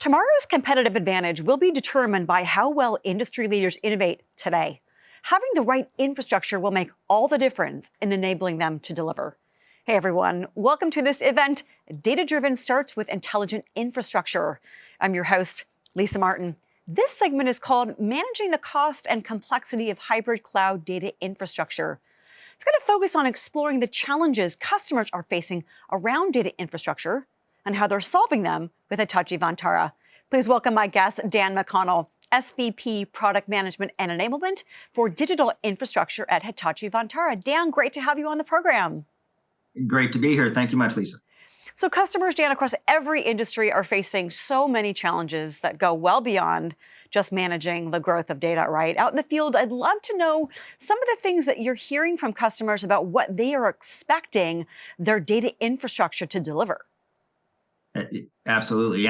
Tomorrow's competitive advantage will be determined by how well industry leaders innovate today. Having the right infrastructure will make all the difference in enabling them to deliver. Hey everyone, welcome to this event. Data-driven starts with intelligent infrastructure. I'm your host, Lisa Martin. This segment is called Managing the Cost and Complexity of Hybrid Cloud Data Infrastructure. It's going to focus on exploring the challenges customers are facing around data infrastructure and how they're solving them with Hitachi Vantara. Please welcome my guest, Dan McConnell, SVP Product Management and Enablement for Digital Infrastructure at Hitachi Vantara. Dan, great to have you on the program. Great to be here. Thank you much, Lisa. So customers, Dan, across every industry are facing so many challenges that go well beyond just managing the growth of data, right? Out in the field, I'd love to know some of the things that you're hearing from customers about what they are expecting their data infrastructure to deliver. Absolutely.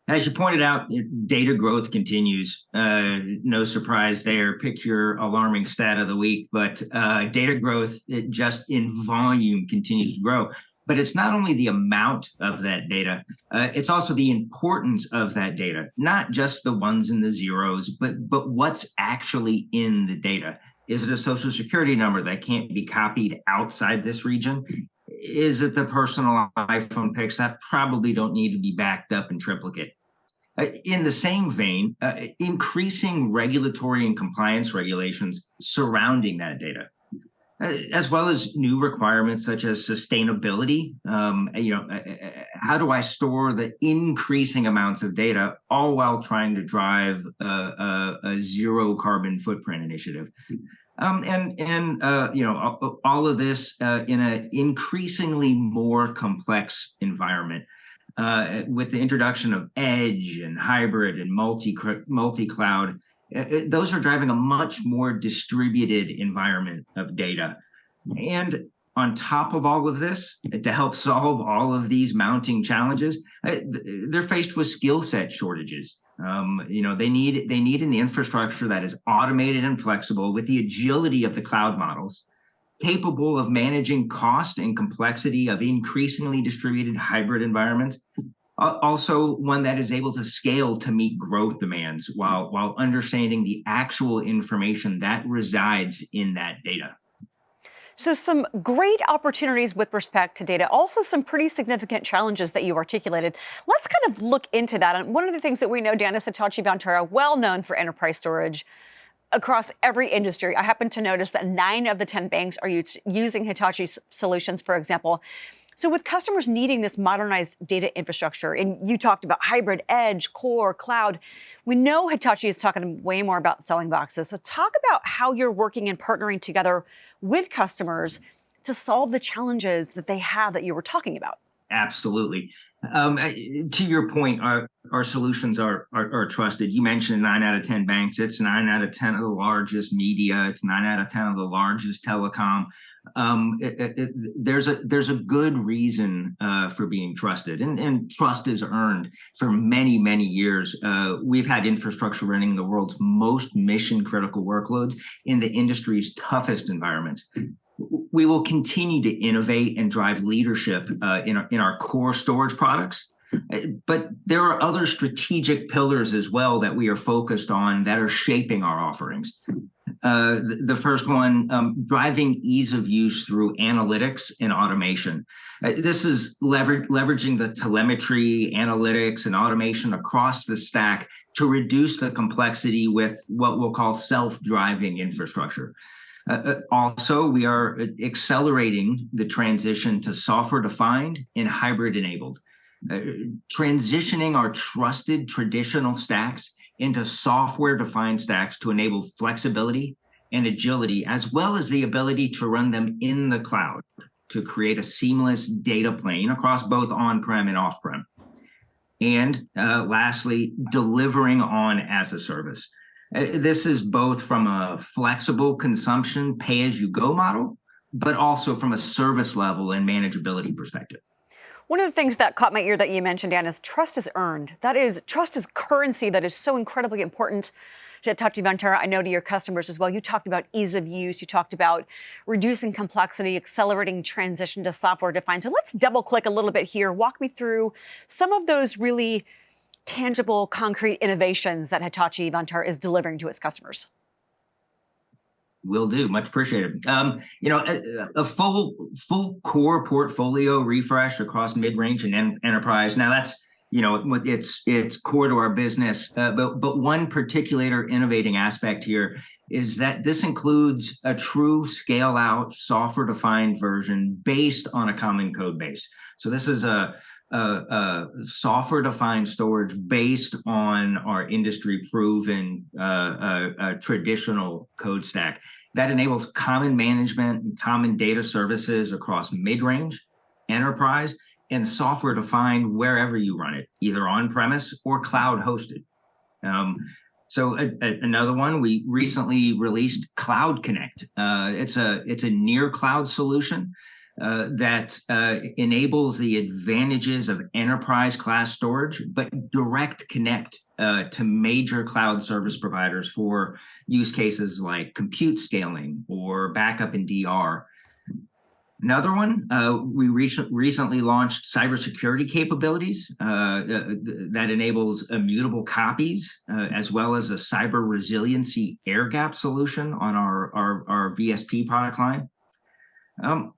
As you pointed out, data growth continues. No surprise there. Pick your alarming stat of the week, but data growth, it just in volume continues to grow. But it's not only the amount of that data, it's also the importance of that data, not just the ones and the zeros, but what's actually in the data. Is it a social security number that can't be copied outside this region? Is it the personal iPhone pics that probably don't need to be backed up in triplicate? In the same vein, increasing regulatory and compliance regulations surrounding that data, as well as new requirements such as sustainability. How do I store the increasing amounts of data, all while trying to drive a zero carbon footprint initiative? All of this in an increasingly more complex environment, with the introduction of edge and hybrid and multi-cloud. Those are driving a much more distributed environment of data. And on top of all of this, to help solve all of these mounting challenges, they're faced with skill set shortages. They need an infrastructure that is automated and flexible with the agility of the cloud models, capable of managing cost and complexity of increasingly distributed hybrid environments. Also, one that is able to scale to meet growth demands while understanding the actual information that resides in that data. So some great opportunities with respect to data, also some pretty significant challenges that you articulated. Let's kind of look into that. And one of the things that we know, Dan, is Hitachi Vantara, well known for enterprise storage across every industry. I happen to notice that 9 of the 10 banks are using Hitachi solutions, for example. So with customers needing this modernized data infrastructure, and you talked about hybrid, edge, core, cloud, we know Hitachi is talking way more about selling boxes. So talk about how you're working and partnering together with customers to solve the challenges that they have that you were talking about. Absolutely. To your point, our solutions are trusted. You mentioned 9 out of 10 banks. It's 9 out of 10 of the largest media. It's 9 out of 10 of the largest telecom. There's a good reason for being trusted, and trust is earned for many, many years. We've had infrastructure running the world's most mission-critical workloads in the industry's toughest environments. We will continue to innovate and drive leadership in our core storage products. But there are other strategic pillars as well that we are focused on that are shaping our offerings. The first one, driving ease of use through analytics and automation. This is leveraging the telemetry, analytics, and automation across the stack to reduce the complexity with what we'll call self-driving infrastructure. Also, we are accelerating the transition to software-defined and hybrid-enabled, transitioning our trusted traditional stacks into software-defined stacks to enable flexibility and agility, as well as the ability to run them in the cloud to create a seamless data plane across both on-prem and off-prem. And lastly, delivering on as a service. This is both from a flexible consumption, pay-as-you-go model, but also from a service level and manageability perspective. One of the things that caught my ear that you mentioned, Dan, is trust is earned. That is, trust is currency that is so incredibly important to Hitachi Vantara. I know to your customers as well. You talked about ease of use. You talked about reducing complexity, accelerating transition to software defined. So let's double click a little bit here. Walk me through some of those really tangible, concrete innovations that Hitachi Vantara is delivering to its customers? Will do. Much appreciated. A full core portfolio refresh across mid-range and enterprise. Now that's it's core to our business. But one particular innovating aspect here is that this includes a true scale-out software-defined version based on a common code base. So this is a software-defined storage based on our industry-proven traditional code stack that enables common management and common data services across mid-range, enterprise, and software-defined wherever you run it, either on-premise or cloud-hosted. Another one, we recently released Cloud Connect. It's a near cloud solution that enables the advantages of enterprise class storage, but direct connect to major cloud service providers for use cases like compute scaling or backup and DR. Another one, we recently launched cybersecurity capabilities that enables immutable copies, as well as a cyber resiliency air gap solution on our VSP product line.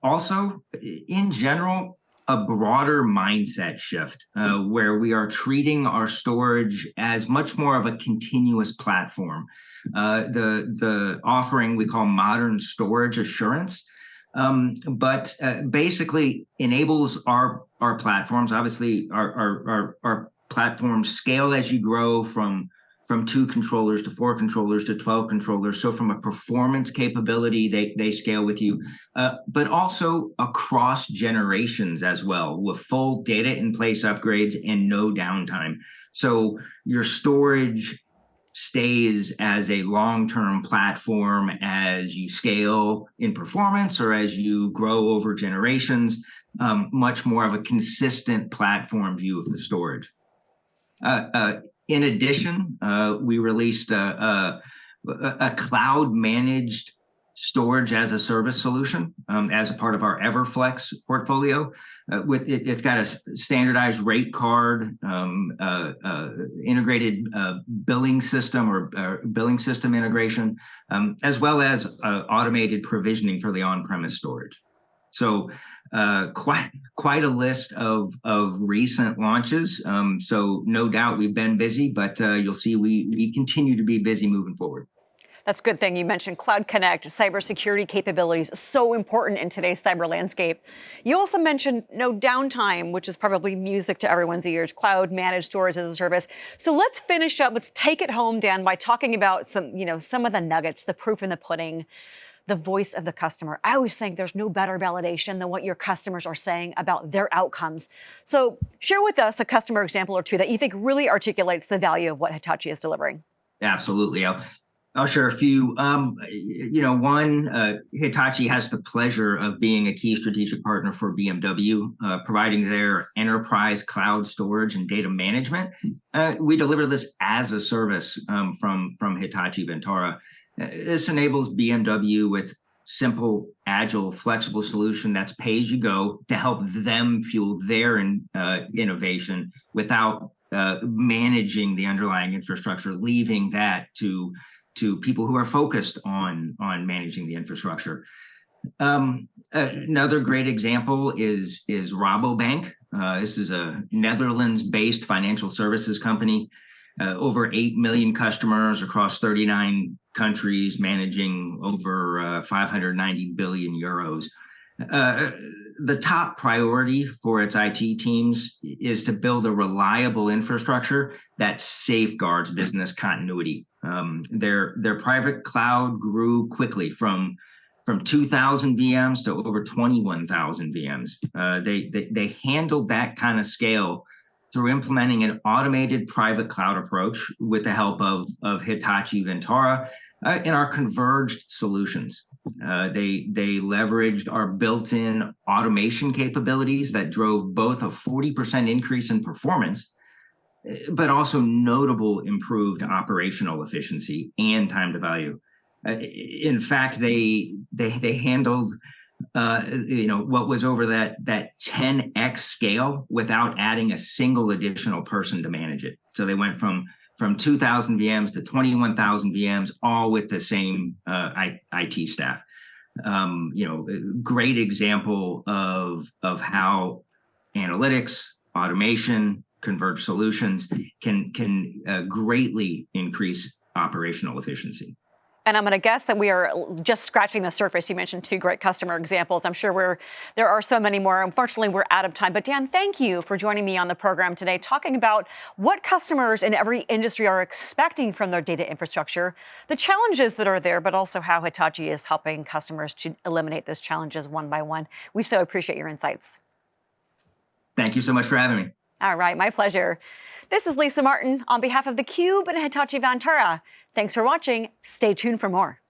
Also, in general, a broader mindset shift where we are treating our storage as much more of a continuous platform. The offering we call Modern Storage Assurance, but basically enables our platforms. Obviously, our platforms scale as you grow from 2 controllers to 4 controllers to 12 controllers. So from a performance capability, they scale with you, but also across generations as well, with full data in place upgrades and no downtime. So your storage stays as a long-term platform as you scale in performance or as you grow over generations, much more of a consistent platform view of the storage. In addition, we released a cloud-managed storage as a service solution as a part of our Everflex portfolio. It's got a standardized rate card, integrated billing system or billing system integration, as well as automated provisioning for the on-premise storage. So quite a list of recent launches. So no doubt we've been busy, but you'll see we continue to be busy moving forward. That's a good thing. You mentioned Cloud Connect, cybersecurity capabilities, so important in today's cyber landscape. You also mentioned no downtime, which is probably music to everyone's ears, cloud managed storage as a service. So let's finish up. Let's take it home, Dan, by talking about some of the nuggets, the proof in the pudding, the voice of the customer. I always think there's no better validation than what your customers are saying about their outcomes. So share with us a customer example or two that you think really articulates the value of what Hitachi is delivering. Absolutely. I'll share a few. Hitachi has the pleasure of being a key strategic partner for BMW, providing their enterprise cloud storage and data management. We deliver this as a service from Hitachi Vantara. This enables BMW with simple, agile, flexible solution that's pay as you go to help them fuel their innovation without managing the underlying infrastructure, leaving that to people who are focused on managing the infrastructure. Another great example is Rabobank. This is a Netherlands-based financial services company, over 8 million customers across 39 countries, managing over 590 billion euros. The top priority for its IT teams is to build a reliable infrastructure that safeguards business continuity. Their private cloud grew quickly from 2,000 VMs to over 21,000 VMs. They handled that kind of scale through implementing an automated private cloud approach with the help of Hitachi Vantara in our converged solutions. They leveraged our built-in automation capabilities that drove both a 40% increase in performance, but also notable improved operational efficiency and time to value. In fact, they handled what was over that 10x scale without adding a single additional person to manage it. So they went from 2,000 VMs to 21,000 VMs, all with the same IT staff. Great example of how analytics, automation, converged solutions can greatly increase operational efficiency. And I'm going to guess that we are just scratching the surface. You mentioned 2 great customer examples. I'm sure there are so many more. Unfortunately, we're out of time. But Dan, thank you for joining me on the program today, talking about what customers in every industry are expecting from their data infrastructure, the challenges that are there, but also how Hitachi is helping customers to eliminate those challenges one by one. We so appreciate your insights. Thank you so much for having me. All right, my pleasure. This is Lisa Martin on behalf of theCUBE and Hitachi Vantara. Thanks for watching. Stay tuned for more.